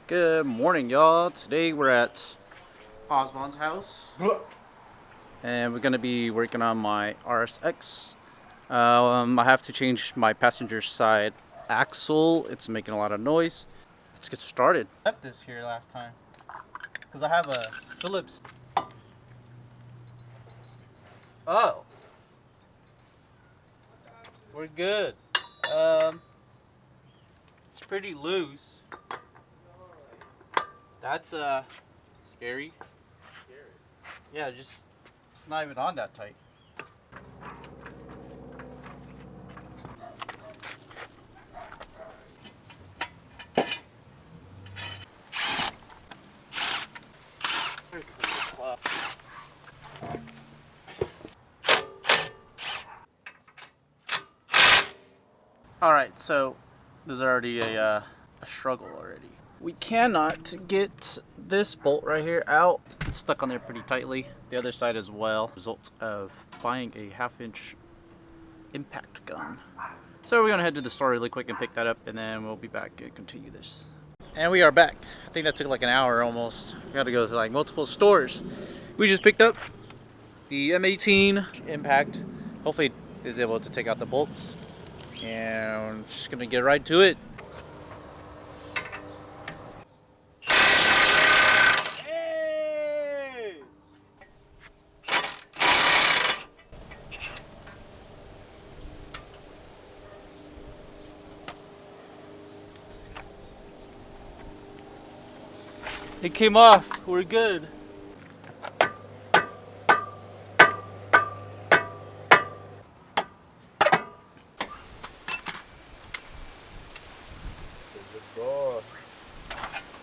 Good morning, y'all. Today we're at Osmond's house and we're gonna be working on my RSX. I have to change my passenger side axle. It's making a lot of noise. Let's get started. I left this here last time because I have a Phillips. Oh, we're good. It's pretty loose. That's scary. Yeah, just it's not even on that tight. All right, so there's already a struggle already. We cannot get this bolt right here out. It's stuck on there pretty tightly. The other side as well. Result of buying a 1/2-inch impact gun. So we're gonna head to the store really quick and pick that up, and then we'll be back and continue this. And we are back. I think that took like an hour almost. We had to go to like multiple stores. We just picked up the M18 impact. Hopefully it is able to take out the bolts. And just gonna get right to it. It came off. We're good.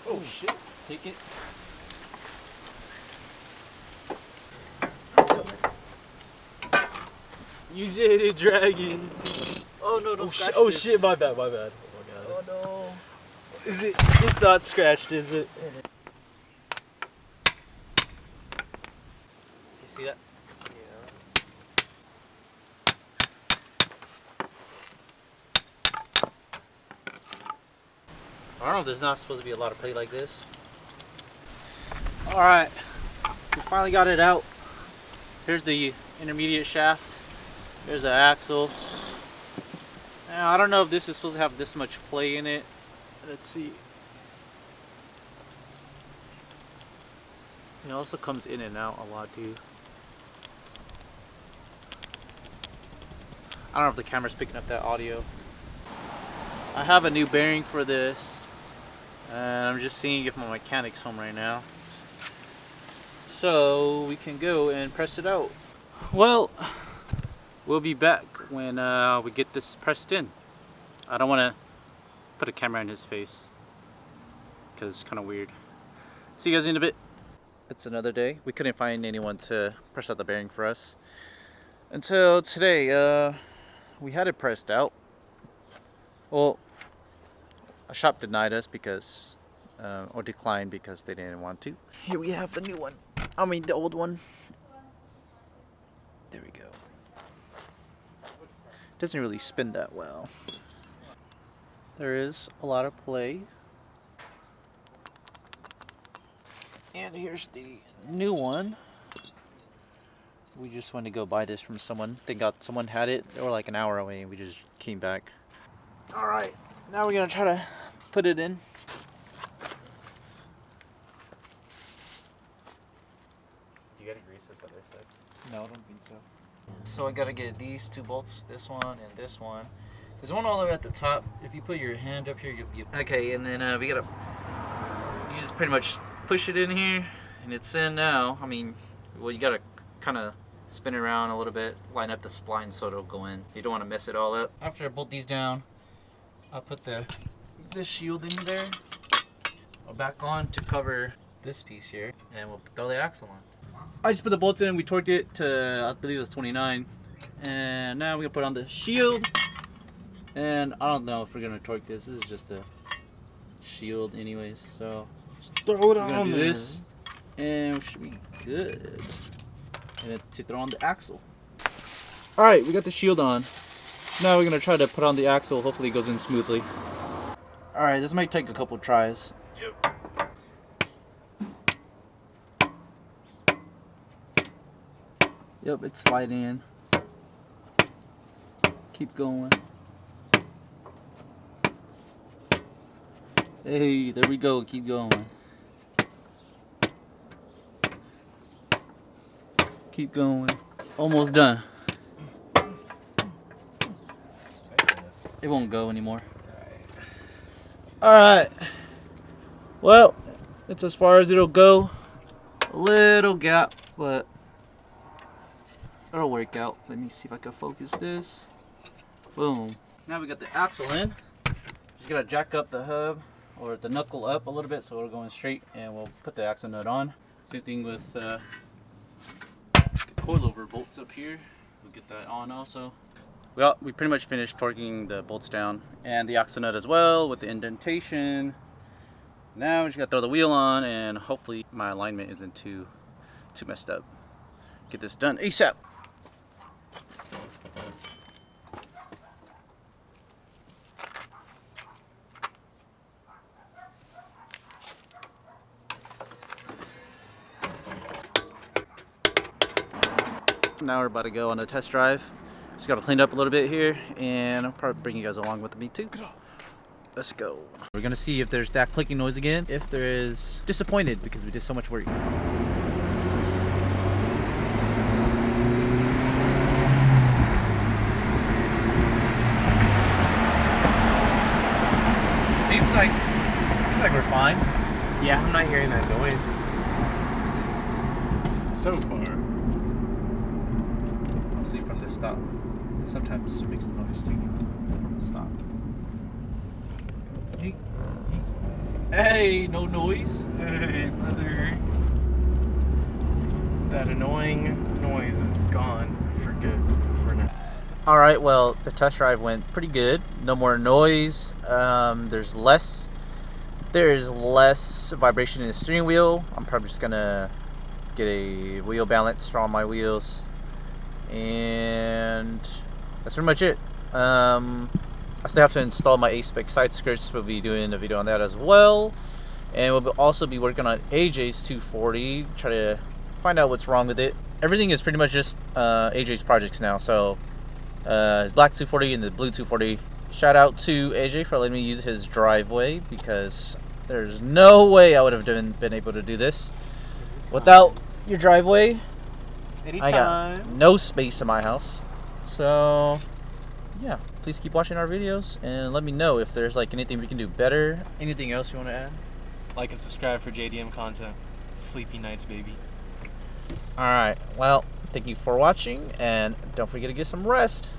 Oh shit. Take it. You did it, Dragon. Oh no, don't scratch Oh this. shit, my bad, my bad. Oh my god. Oh no. Is it? It's not scratched, is it? You see that? Yeah. I don't know, there's not supposed to be a lot of play like this. Alright, we finally got it out. Here's the intermediate shaft. Here's the axle. Now, I don't know if this is supposed to have this much play in it. Let's see. It also comes in and out a lot too. I don't know if the camera's picking up that audio. I have a new bearing for this. And I'm just seeing if my mechanic's home right now. So we can go and press it out. Well, we'll be back when we get this pressed in. I don't want to put a camera in his face because it's kind of weird. See you guys in a bit. It's another day. We couldn't find anyone to press out the bearing for us until today. We had it pressed out. Well, a shop denied us because, or declined because they didn't want to. Here we have the new one. I mean the old one. There we go. Doesn't really spin that well. There is a lot of play. And here's the new one. We just went to go buy this from someone. Someone had it. They were like an hour away and we just came back. Alright, now we're gonna try to put it in. Do you gotta grease this other side? No, I don't think so. So I gotta get these two bolts, this one and this one. There's one all the way at the top. If you put your hand up here, you'll be okay. And then we gotta, you just pretty much push it in here, and it's in now. I mean, well, you gotta kind of spin it around a little bit, line up the spline so it'll go in. You don't want to mess it all up. After I bolt these down, I'll put this shield in there. I'll back on to cover this piece here, and we'll throw the axle on. I just put the bolts in. We torqued it to, I believe it was 29, and now we're gonna put on the shield. And I don't know if we're gonna torque this. This is just a shield, anyways. So Just throw it we're on gonna do there. this, and we should be good. And then to throw on the axle. All right, we got the shield on. Now we're gonna try to put on the axle. Hopefully it goes in smoothly. All right, this might take a couple tries. Yep. Yep, it's sliding in. Keep going. Hey, there we go. Keep going. Keep going. Almost done. It won't go anymore. Alright. Well, it's as far as it'll go. A little gap, but it'll work out. Let me see if I can focus this. Boom. Now we got the axle in. Just gotta jack up the hub or the knuckle up a little bit so we're going straight, and we'll put the axle nut on. Same thing with the coilover bolts up here. We'll get that on also. Well, we pretty much finished torquing the bolts down and the axle nut as well with the indentation. Now we just gotta throw the wheel on, and hopefully my alignment isn't too messed up. Get this done ASAP. Now we're about to go on a test drive. Just got to clean up a little bit here, and I'll probably bring you guys along with me too. Let's go. We're gonna see if there's that clicking noise again. If there is, disappointed because we did so much work. Seems like we're fine. Yeah, I'm not hearing that noise. So far. See from the stop. Sometimes it makes the noise too from the stop. Hey, no noise. Hey, brother. That annoying noise is gone for good for now. All right, well, the test drive went pretty good. No more noise. There's less vibration in the steering wheel. I'm probably just gonna get a wheel balance on my wheels, and that's pretty much it. I still have to install my A-Spec side skirts. We'll be doing a video on that as well, and we'll also be working on AJ's 240. Try to find out what's wrong with it. Everything is pretty much just AJ's projects now. So his black 240 and the blue 240. Shout out to AJ for letting me use his driveway, because there's no way I would have been able to do this without your driveway. Anytime. I got no space in my house. So yeah, please keep watching our videos and let me know if there's like anything we can do better. Anything else you want to add? Like and subscribe for JDM content. Sleepy nights, baby. All right, well, thank you for watching, and don't forget to get some rest.